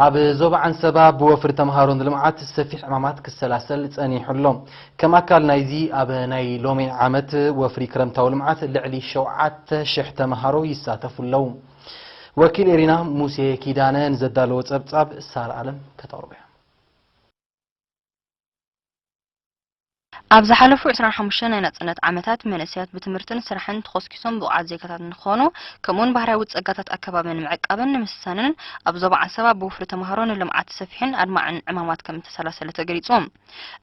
ኣብ ዞባ ዓንሰባ ብወፍሪ ተምሃሮን ልምዓት ሰፊሕ ዕማማት ክሰላሰል ጸኒሑሎም ከም ኣካል ናይዚ ኣብ ናይ ሎሚ ዓመት ወፍሪ ክረምታዊ ልምዓት ልዕሊ 7,000 ተምሃሮ ይሳተፉለው ወኪል ኤሪና ሙሴ ኪዳነ ንዘዳለዎ ጸብጻብ ሳር ዓለም ከተቅርበ ኣብ ዝሓለፉ 25 ናይ ነጽነት ዓመታት መንእሰያት ብትምህርትን ስራሕን ተኸስኪሶም ብቕዓት ዜጋታት ንኾኑ ከምኡን ባህርያዊ ጸጋታት ኣከባቢን ምዕቃብን ንምስሳንን ኣብ ዞባ ዓንሰባ ብወፍሪ ተምሃሮን ልምዓት ሰፊሕን ኣድማዕን ዕማማት ከም ተሰላሰለ ተገሊጾም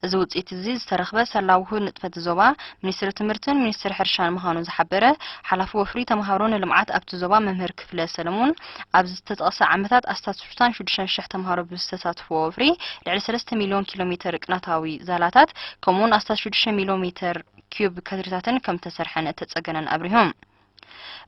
እዚ ውጽኢት እዚ ዝተረኽበ ሰላዊሁ ንጥፈት ዞባ ሚኒስትሪ ትምህርትን ሚኒስትሪ ሕርሻን ምዃኑ ዝሓበረ ሓላፊ ወፍሪ ተምሃሮን ልምዓት ኣብቲ ዞባ መምህር ክፍለ ሰለሞን ኣብ ዝተጠቕሰ ዓመታት ኣስታት 66,000 ተምሃሮ ብዝተሳትፍዎ ወፍሪ ልዕሊ 3 ሚልዮን ኪሎ ሜትር ቅናታዊ ዛላታት ከምኡን 6 ሚሊሜትር ኪዩብ ከትሪታትን ከም ተሰርሐን ተጸገነን ኣብሪሆም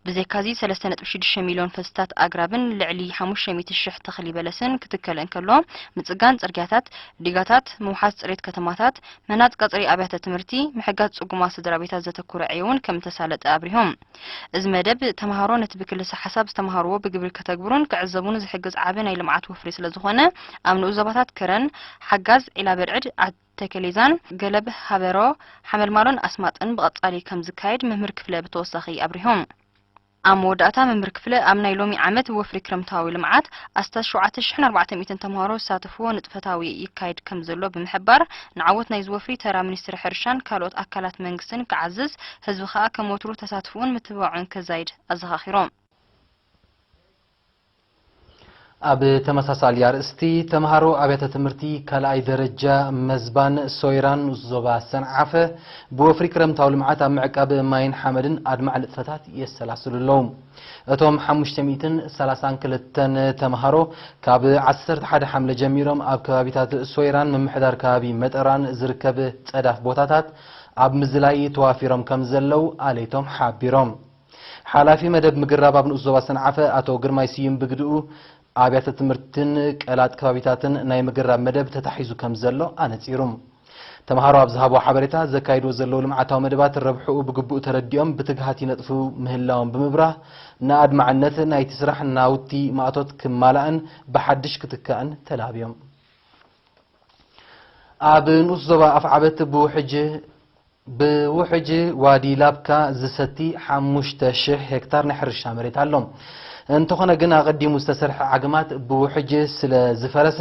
ብዘካዚ 3.6 ሚልዮን ፈስታት ኣግራብን ልዕሊ 500,000 ተኽሊ በለስን ክትከለን ከሎ ምጽጋን ጽርግያታት ዲጋታት ምውሓዝ ጽሬት ከተማታት መናጽ ቀጽሪ ኣብያተ ትምህርቲ ምሕጋዝ ጽጉማ ስድራቤታት ዘተኮረ ዕየውን ከም ተሳለጠ ኣብሪሆም እዚ መደብ ተምሃሮ ነቲ ብክልሲ ሓሳብ ዝተምሃርዎ ብግብሪ ከተግብሩን ክዕዘቡን ዝሕግዝ ዓቢ ናይ ልምዓት ወፍሪ ስለ ዝኾነ ኣብ ንኡዘባታት ከረን ሓጋዝ ዒላ በርዕድ ተከሌዛን ገለብ ሃበሮ ሓመልማሎን ኣስማጥን በቀጻሊ ከም ዝካየድ መምህር ክፍለ በተወሳኺ ኣብሪሆም ኣብ መወዳእታ መምህር ክፍለ ኣብ ናይ ሎሚ ዓመት ወፍሪ ክረምታዊ ልምዓት ኣስታት 7,400 ተምሃሮ ዝሳተፍዎ ንጥፈታዊ ይካየድ ከም ዘሎ ብምሕባር ንዓወት ናይ ዝወፍሪ ተራ ሚኒስትሪ ሕርሻን ካልኦት ኣካላት መንግስትን ክዓዝዝ ህዝቢ ከዓ ከም ወትሩ ተሳትፎን ምትብባዑን ከዛይድ ኣዘኻኺሮም ኣብ ተመሳሳሊ ኣርእስቲ ተምሃሮ ኣብያተ ትምህርቲ ካልኣይ ደረጃ መዝባን ሶይራን ዞባ ሰንዓፈ ብወፍሪ ክረምታዊ ልምዓት ኣብ ምዕቃብ ማይን ሓመድን ኣድማዕ ልጥፈታት የሰላስሉለው እቶም 532 ተምሃሮ ካብ 11 ሓምለ ጀሚሮም ኣብ ከባቢታት ሶይራን ምምሕዳር ከባቢ መጠራን ዝርከብ ጸዳፍ ቦታታት ኣብ ምዝላይ ተዋፊሮም ከም ዘለው ኣለይቶም ሓቢሮም ሓላፊ መደብ ምግራብ ኣብ ንኡስ ዞባ ሰንዓፈ ኣቶ ግርማይ ስዩም ብግድኡ ኣብያተ ትምህርትን ቀላጥ ከባቢታትን ናይ ምግራብ መደብ ተታሒዙ ከም ዘሎ ኣነጺሩም ተምሃሮ ኣብ ዝሃቦ ሓበሬታ ዘካይድዎ ዘለው ልምዓታዊ መደባት ረብሕኡ ብግቡእ ተረዲኦም ብትግሃት ይነጥፉ ምህላዎም ብምብራህ ንኣድማዕነት ናይቲ ስራሕ ናውቲ ማእቶት ክማላእን ብሓድሽ ክትካእን ተላብዮም ኣብ ንኡስ ዞባ ኣፍዓበት ብውሕጅ ዋዲ ላብካ ዝሰቲ 5,000 ሄክታር ናይ ሕርሻ መሬት ኣሎም እንተኾነ ግን ኣቀዲሙ ዝተሰርሐ ዓግማት ብውሕጅ ስለ ዝፈረሰ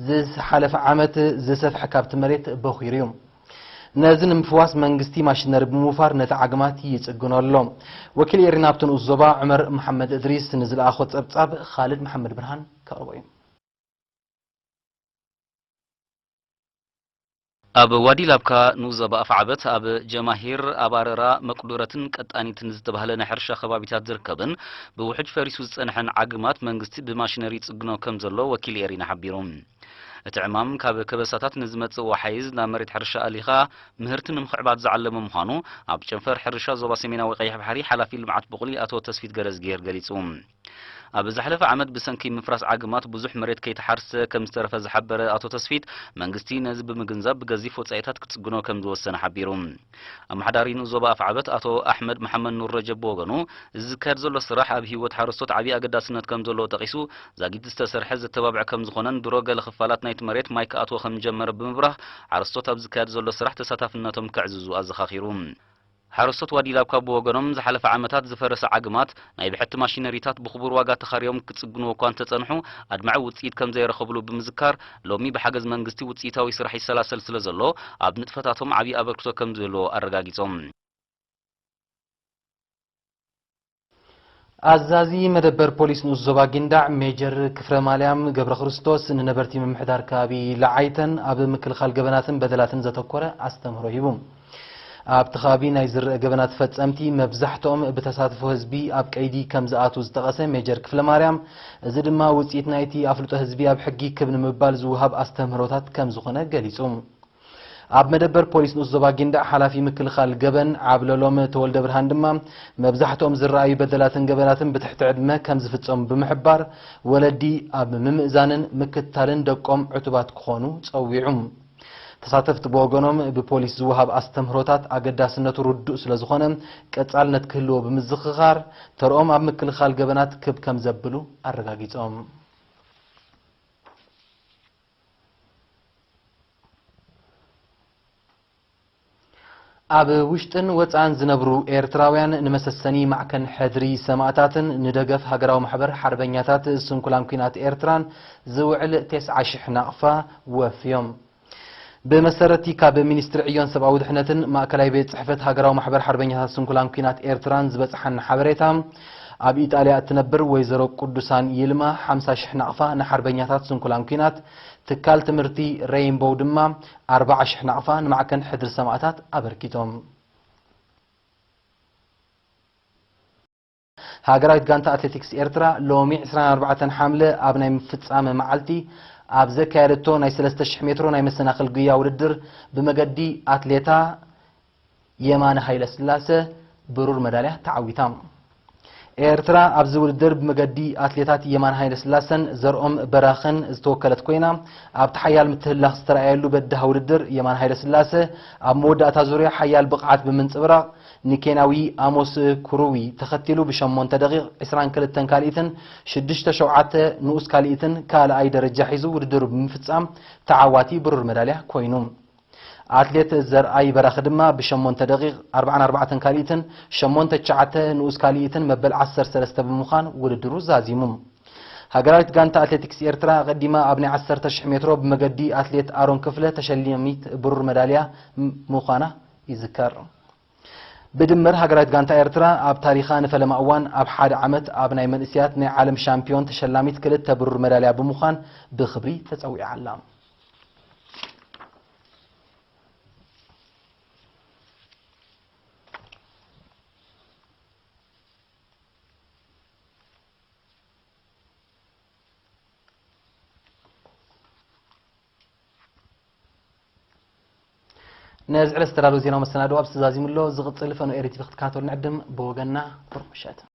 ዝሓለፈ ዓመት ዝሰፍሐ ካብቲ መሬት በኺሩ እዩ ነዚ ንምፍዋስ መንግስቲ ማሽነሪ ብምውፋር ነቲ ዓግማት ይጽግነሎ ወኪል ኤሪና ኣብቲ ንኡስ ዞባ ዑመር መሐመድ እድሪስ ንዝለኣኾ ጸብጻብ ኻልድ መሐመድ ብርሃን ከቕርቦ እዩ ኣብ ዋዲ ላብካ ንዞባ ኣፍዓበት ኣብ ጀማሂር ኣብ ኣረራ መቅዱረትን ቀጣኒትን ዝተባህለ ናይ ሕርሻ ከባቢታት ዝርከብን ብውሕጅ ፈሪሱ ዝጸንሐን ዓግማት መንግስቲ ብማሽነሪ ጽግኖ ከም ዘሎ ወኪል ኤሪና ሓቢሮም እቲ ዕማም ካብ ከበሳታት ንዝመጽእ ወሓይዝ ናብ መሬት ሕርሻ ኣሊኻ ምህርቲ ንምኽዕባት ዝዓለመ ምዃኑ ኣብ ጨንፈር ሕርሻ ዞባ ሰሜናዊ ቀይሕ ባሕሪ ሓላፊ ልምዓት ብቑሊ ኣቶ ተስፊት ገረዝጌር ገሊጹ ኣብ ዝሓለፈ ዓመት ብሰንኪ ምፍራስ ዓግማት ብዙሕ መሬት ከይተሓርሰ ከም ዝተረፈ ዝሓበረ ኣቶ ተስፊት መንግስቲ ነዚ ብምግንዛብ ብገዚፍ ወጻኢታት ክጽግኖ ከም ዝወሰነ ሓቢሩ ኣመሓዳሪ ንዞባ ኣፍዓበት ኣቶ ኣሕመድ መሐመድ ኑር ረጀብ ወገኑ እዚ ዝካየድ ዘሎ ስራሕ ኣብ ሂወት ሓረስቶት ዓብዪ ኣገዳስነት ከም ዘለዎ ጠቂሱ ዛጊድ ዝተሰርሐ ዘተባብዕ ከም ዝኾነን ድሮ ገለ ክፋላት ናይቲ መሬት ማይ ክኣትዎ ከም ጀመረ ብምብራህ ሓረስቶት ኣብ ዝካየድ ዘሎ ስራሕ ተሳታፍነቶም ከዕዝዙ ኣዘኻኺሩ ሓረስቶት ዋዲ ላብካ ብወገኖም ዝሓለፈ ዓመታት ዝፈረሰ ዓግማት ናይ ብሕቲ ማሽነሪታት ብኽቡር ዋጋ ተኻርዮም ክጽግንዎ እኳ እንተጸንሑ ኣድማዕ ውጽኢት ከም ዘይረኸብሉ ብምዝካር ሎሚ ብሓገዝ መንግስቲ ውጽኢታዊ ስራሕ ይሰላሰል ስለ ዘሎ ኣብ ንጥፈታቶም ዓብዪ ኣበርክቶ ከም ዘለዎ ኣረጋጊጾም ኣዛዚ መደበር ፖሊስ ንኡስ ዞባ ጊንዳዕ ሜጀር ክፍረ ማልያም ገብረ ክርስቶስ ንነበርቲ ምምሕዳር ከባቢ ለዓይተን ኣብ ምክልኻል ገበናትን በደላትን ዘተኮረ ኣስተምህሮ ሂቡ ኣብቲ ከባቢ ናይ ዝርአ ገበናት ፈጸምቲ መብዛሕትኦም ብተሳትፎ ህዝቢ ኣብ ቀይዲ ከም ዝኣቱ ዝጠቐሰ ሜጀር ክፍለ ማርያም እዚ ድማ ውጽኢት ናይቲ ኣፍልጦ ህዝቢ ኣብ ሕጊ ክብ ንምባል ዝውሃብ ኣስተምህሮታት ከም ዝኾነ ገሊጹ ኣብ መደበር ፖሊስ ንኡስ ዞባ ጊንዳዕ ሓላፊ ምክልኻል ገበን ዓብለሎም ተወልደ ብርሃን ድማ መብዛሕትኦም ዝረኣዩ በደላትን ገበናትን ብትሕቲ ዕድመ ከም ዝፍጸሙ ብምሕባር ወለዲ ኣብ ምምእዛንን ምክትታልን ደቆም ዕቱባት ክኾኑ ጸዊዑ ተሳተፍቲ ብወገኖም ብፖሊስ ዝውሃብ ኣስተምህሮታት ኣገዳስነቱ ርዱእ ስለ ዝኾነ ቀጻልነት ክህልዎ ብምዝኽኻር ተርኦም ኣብ ምክልኻል ገበናት ክብ ከም ዘብሉ ኣረጋጊጾም ኣብ ውሽጥን ወፃን ዝነብሩ ኤርትራውያን ንመሰሰኒ ማዕከን ሕድሪ ሰማዕታትን ንደገፍ ሃገራዊ ማሕበር ሓርበኛታት ስንኩላን ኩናት ኤርትራን ዝውዕል 90,000 ናቕፋ ወፍዮም بمسارتي كاب مينستر عيون سبعة ودحنتن مأكلاي بيت صحفة هاجراو محبر حربينها سنكولان كينات إيرتران زبط حن حبريتهم أب إيطاليا تنبر ويزرو قدسان يلما 50,000 نقفة نحربينها سنكولان كينات تكال تمرتي رينبو دما 14 نقفة معكن حدر سماعتات أبركيتهم هاجرايت جانتا أتلتيكس إيرترا لومي 24 حملة أبناء مفتسام معلتي أبز كارتو ناي 3,000 متر ناي مسناخل قيا ودر بمجدي أتليتا يمان هايل سلاسة برور مدالية تعويتام إيرترا أبز ودر بمجدي أتليتات يمان هايل سلاسن زرقم براخن زتوكلت كوينا أب تحيال متهلا استرائيلو بدها ودر يمان هايل سلاسة أب مودة أتازوريا حيال بقعات بمنصبرا نيكيناوي آموس كروي تختلو بشمون تدقيق إسران كالتن كاليتن شدشت شوعات نؤس كاليتن كال أي درجة حيزو وردر بمفتسام تعواتي برر مدالية كوينوم أتليت زر أي براخدما بشمون تدقيق 4 كاليتن شمون تشعات نؤس كاليتن مبل 10 سلسة بمخان وردرو زازيموم هاجرايت جانتا أتلتيكس إيرترا قديما أبني 10,000 متر بمجدي أتليت آرون كفلة تشليميت برر مدالية مخانة يذكر بدمر هاجرايت جانتا إيرترا أب تاريخان فلما أوان أب حاد عمت أبناء من إسيات عالم شامبيون تشلاميت كلت تبرر مدالية بمخان بخبري تسوي علام نازع الاسترالو زينا ومسنادو أبس زازي ملو زغط سلفانو إيريتي فقط كاتور نعدم بوغنا برمشات